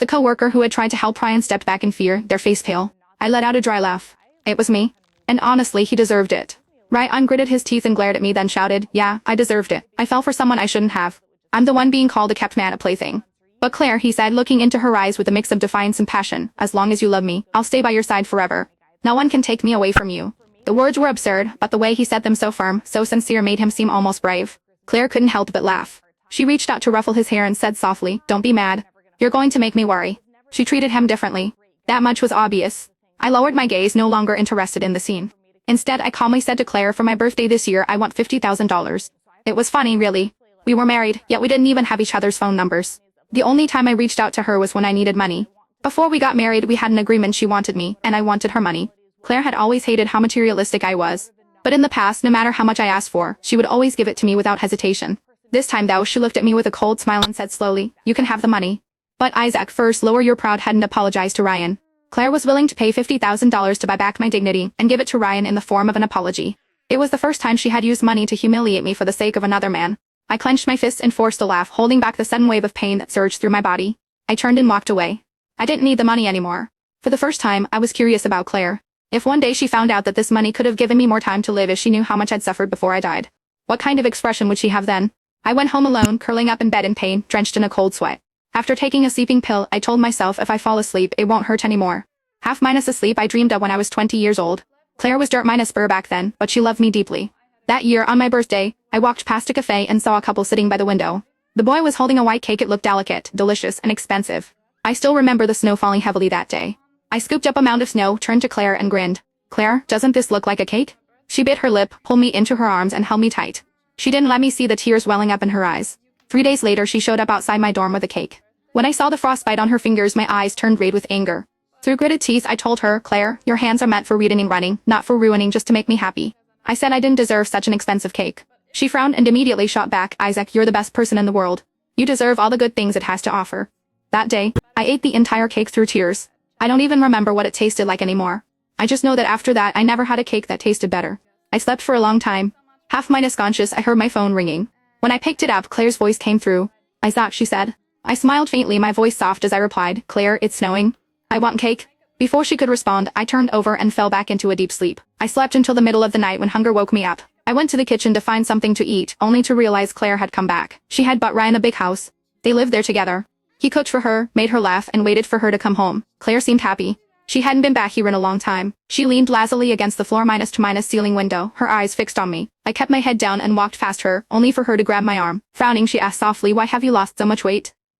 The co-worker who had tried to help Ryan stepped back in fear, their face pale. I let out a dry laugh. It was me. And honestly, he deserved it. Ryan gritted his teeth and glared at me, then shouted, yeah, I deserved it. I fell for someone I shouldn't have. I'm the one being called a kept man, a plaything. But Claire, he said, looking into her eyes with a mix of defiance and passion, as long as you love me, I'll stay by your side forever. No one can take me away from you. The words were absurd, but the way he said them so firm, so sincere made him seem almost brave. Claire couldn't help but laugh. She reached out to ruffle his hair and said softly, don't be mad. You're going to make me worry. She treated him differently. That much was obvious. I lowered my gaze, no longer interested in the scene. Instead, I calmly said to Claire, for my birthday this year, I want $50,000. It was funny, really. We were married, yet we didn't even have each other's phone numbers. The only time I reached out to her was when I needed money. Before we got married, we had an agreement. She wanted me, and I wanted her money. Claire had always hated how materialistic I was. But in the past, no matter how much I asked for, she would always give it to me without hesitation. This time though, she looked at me with a cold smile and said slowly, you can have the money. But Isaac, first lower your proud head and apologize to Ryan. Claire was willing to pay $50,000 to buy back my dignity and give it to Ryan in the form of an apology. It was the first time she had used money to humiliate me for the sake of another man. I clenched my fists and forced a laugh, holding back the sudden wave of pain that surged through my body. I turned and walked away. I didn't need the money anymore. For the first time, I was curious about Claire. If one day she found out that this money could have given me more time to live, if she knew how much I'd suffered before I died, what kind of expression would she have then? I went home alone, curling up in bed in pain, drenched in a cold sweat. After taking a sleeping pill, I told myself if I fall asleep, it won't hurt anymore. Half minus the sleep I dreamed of when I was 20 years old. Claire was dirt minus spur back then, but she loved me deeply. That year, on my birthday, I walked past a cafe and saw a couple sitting by the window. The boy was holding a white cake. It looked delicate, delicious, and expensive. I still remember the snow falling heavily that day. I scooped up a mound of snow, turned to Claire and grinned. Claire, doesn't this look like a cake? She bit her lip, pulled me into her arms and held me tight. She didn't let me see the tears welling up in her eyes. 3 days later, she showed up outside my dorm with a cake. When I saw the frostbite on her fingers, my eyes turned red with anger. Through gritted teeth, I told her, Claire, your hands are meant for reading and running, not for ruining just to make me happy. I said I didn't deserve such an expensive cake. She frowned and immediately shot back, Isaac, you're the best person in the world. You deserve all the good things it has to offer. That day, I ate the entire cake through tears. I don't even remember what it tasted like anymore. I just know that after that, I never had a cake that tasted better. I slept for a long time. Half minus conscious, I heard my phone ringing. When I picked it up, Claire's voice came through. Isaac, she said. I smiled faintly, my voice soft as I replied, Claire, it's snowing. I want cake. Before she could respond, I turned over and fell back into a deep sleep. I slept until the middle of the night when hunger woke me up. I went to the kitchen to find something to eat, only to realize Claire had come back. She had bought Ryan a big house. They lived there together. He cooked for her, made her laugh, and waited for her to come home. Claire seemed happy. She hadn't been back here in a long time. She leaned lazily against the floor minus to minus ceiling window, her eyes fixed on me. I kept my head down and walked past her, only for her to grab my arm. Frowning, she asked softly, why have you lost so much weight?